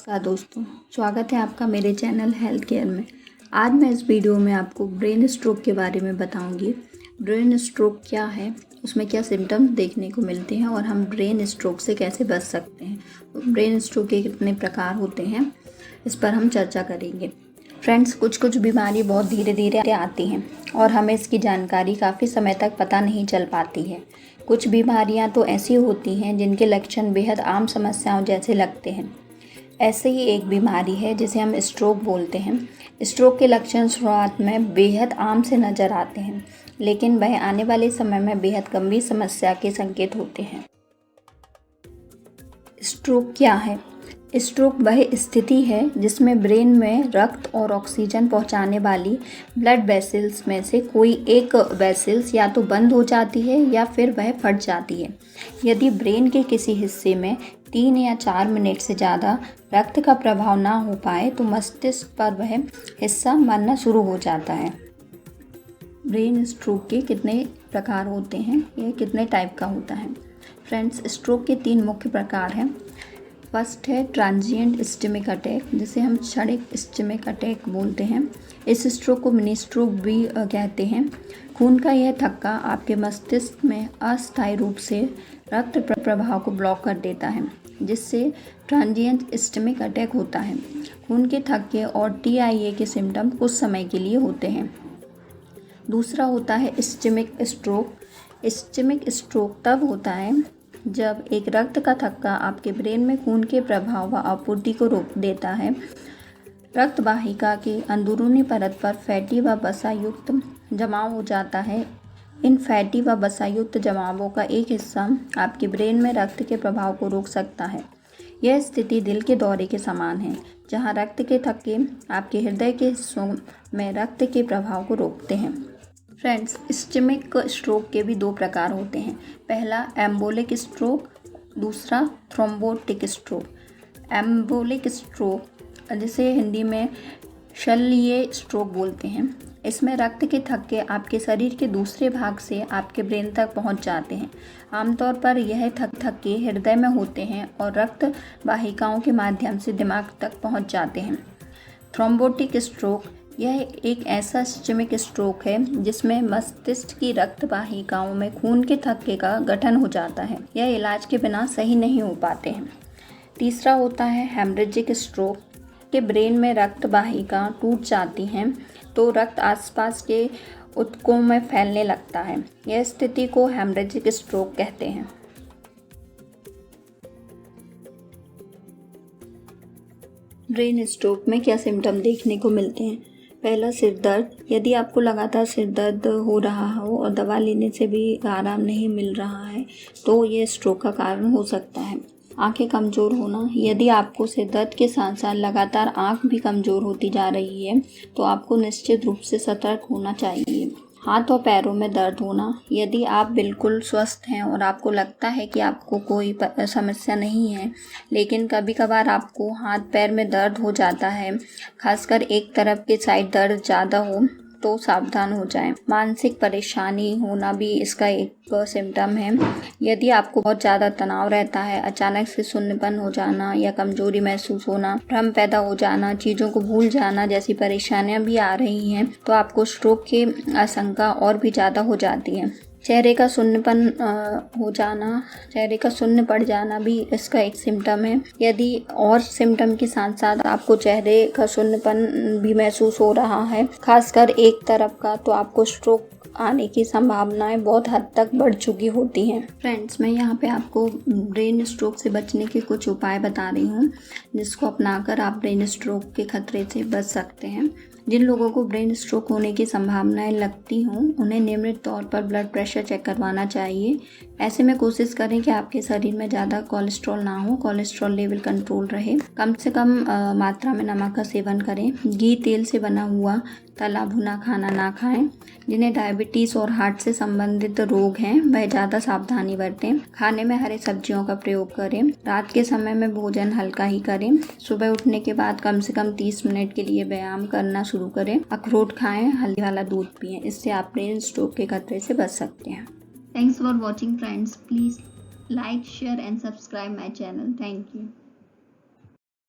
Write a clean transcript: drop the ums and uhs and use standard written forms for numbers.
नमस्कार दोस्तों, स्वागत है आपका मेरे चैनल हेल्थ केयर में। आज मैं इस वीडियो में आपको ब्रेन स्ट्रोक के बारे में बताऊंगी। ब्रेन स्ट्रोक क्या है, उसमें क्या सिम्टम्स देखने को मिलते हैं और हम ब्रेन स्ट्रोक से कैसे बच सकते हैं। ब्रेन स्ट्रोक के कितने प्रकार होते हैं, इस पर हम चर्चा करेंगे। फ्रेंड्स, कुछ बीमारी बहुत धीरे धीरे आती हैं और हमें इसकी जानकारी काफ़ी समय तक पता नहीं चल पाती है। कुछ बीमारियां तो ऐसी होती हैं जिनके लक्षण बेहद आम समस्याओं जैसे लगते हैं। ऐसे ही एक बीमारी है जिसे हम स्ट्रोक बोलते हैं। स्ट्रोक के लक्षण शुरुआत में बेहद आम से नज़र आते हैं, लेकिन वह आने वाले समय में बेहद गंभीर समस्या के संकेत होते हैं। स्ट्रोक क्या है? स्ट्रोक वह स्थिति है जिसमें ब्रेन में रक्त और ऑक्सीजन पहुंचाने वाली ब्लड वेसल्स में से कोई एक वेसल्स या तो बंद हो जाती है या फिर वह फट जाती है। यदि ब्रेन के किसी हिस्से में 3 या 4 मिनट से ज़्यादा रक्त का प्रवाह ना हो पाए तो मस्तिष्क पर वह हिस्सा मरना शुरू हो जाता है। ब्रेन स्ट्रोक के कितने प्रकार होते हैं, यह कितने टाइप का होता है? फ्रेंड्स, स्ट्रोक के 3 मुख्य प्रकार हैं। फर्स्ट है ट्रांजिएंट इस्केमिक अटैक, जिसे हम क्षणिक इस्केमिक अटैक बोलते हैं। इस स्ट्रोक को मिनी स्ट्रोक भी कहते हैं। खून का यह थक्का आपके मस्तिष्क में अस्थायी रूप से रक्त प्रवाह को ब्लॉक कर देता है, जिससे ट्रांजिएंट इस्केमिक अटैक होता है। खून के थक्के और TIA के सिम्टम कुछ समय के लिए होते हैं। दूसरा होता है इस्केमिक स्ट्रोक। इस्केमिक स्ट्रोक तब होता है जब एक रक्त का थक्का आपके ब्रेन में खून के प्रवाह व आपूर्ति को रोक देता है। रक्त वाहिका के अंदरूनी परत पर फैटी व वसायुक्त जमाव हो जाता है। इन फैटी व वसायुक्त जमावों का एक हिस्सा आपके ब्रेन में रक्त के प्रवाह को रोक सकता है। यह स्थिति दिल के दौरे के समान है, जहां रक्त के थक्के आपके हृदय के हिस्सों में रक्त के प्रवाह को रोकते हैं। फ्रेंड्स, इस्केमिक स्ट्रोक के भी 2 प्रकार होते हैं। पहला एम्बोलिक स्ट्रोक, दूसरा थ्रोम्बोटिक स्ट्रोक। एम्बोलिक स्ट्रोक, जिसे हिंदी में शल्यीय स्ट्रोक बोलते हैं, इसमें रक्त के थक्के आपके शरीर के दूसरे भाग से आपके ब्रेन तक पहुंच जाते हैं। आमतौर पर यह थक्के हृदय में होते हैं और रक्त वाहिकाओं के माध्यम से दिमाग तक पहुंच जाते हैं। थ्रोम्बोटिक स्ट्रोक, यह एक ऐसा इस्केमिक स्ट्रोक है जिसमें मस्तिष्क की रक्त वाहिकाओं में खून के थक्के का गठन हो जाता है। यह इलाज के बिना सही नहीं हो पाते हैं। तीसरा होता है हेमरेजिक स्ट्रोक, के ब्रेन में रक्त वाहिका टूट जाती हैं तो रक्त आसपास के ऊतकों में फैलने लगता है। यह स्थिति को हेमरेजिक स्ट्रोक कहते हैं। ब्रेन स्ट्रोक में क्या सिम्टम देखने को मिलते हैं? पहला, सिर दर्द। यदि आपको लगातार सिर दर्द हो रहा हो और दवा लेने से भी आराम नहीं मिल रहा है तो ये स्ट्रोक का कारण हो सकता है। आंखें कमज़ोर होना। यदि आपको सिर दर्द के साथ साथ लगातार आंख भी कमज़ोर होती जा रही है तो आपको निश्चित रूप से सतर्क होना चाहिए। हाथ और पैरों में दर्द होना। यदि आप बिल्कुल स्वस्थ हैं और आपको लगता है कि आपको कोई समस्या नहीं है, लेकिन कभी कभार आपको हाथ पैर में दर्द हो जाता है, खासकर एक तरफ के साइड दर्द ज़्यादा हो, तो सावधान हो जाएं। मानसिक परेशानी होना भी इसका एक सिम्टम है। यदि आपको बहुत ज़्यादा तनाव रहता है, अचानक से सुन्नपन हो जाना या कमजोरी महसूस होना, भ्रम पैदा हो जाना, चीज़ों को भूल जाना जैसी परेशानियां भी आ रही हैं तो आपको स्ट्रोक की आशंका और भी ज़्यादा हो जाती है। चेहरे का सुन्नपन हो जाना, चेहरे का सुन्न पड़ जाना भी इसका एक सिम्टम है। यदि और सिम्टम के साथ साथ आपको चेहरे का सुन्नपन भी महसूस हो रहा है, खासकर एक तरफ का, तो आपको स्ट्रोक आने की संभावनाएं बहुत हद तक बढ़ चुकी होती हैं। फ्रेंड्स, मैं यहाँ पे आपको ब्रेन स्ट्रोक से बचने के कुछ उपाय बता रही हूँ, जिसको अपनाकर आप ब्रेन स्ट्रोक के खतरे से बच सकते हैं। जिन लोगों को ब्रेन स्ट्रोक होने की संभावनाएं लगती हों, उन्हें नियमित तौर पर ब्लड प्रेशर चेक करवाना चाहिए। ऐसे में कोशिश करें कि आपके शरीर में ज़्यादा कोलेस्ट्रॉल ना हो, कोलेस्ट्रॉल लेवल कंट्रोल रहे। कम से कम मात्रा में नमक का सेवन करें। घी तेल से बना हुआ तला भुना खाना ना खाएं। जिन्हें डायबिटीज़ और हार्ट से संबंधित रोग हैं वह ज़्यादा सावधानी बरतें। खाने में हरी सब्जियों का प्रयोग करें। रात के समय में भोजन हल्का ही करें। सुबह उठने के बाद कम से कम 30 मिनट के लिए व्यायाम करना शुरू करें। अखरोट खाएं, हल्दी वाला दूध पिएं। इससे आप ब्रेन स्ट्रोक के खतरे से बच सकते हैं। Thanks for watching friends. Please like, share and subscribe my channel. Thank you.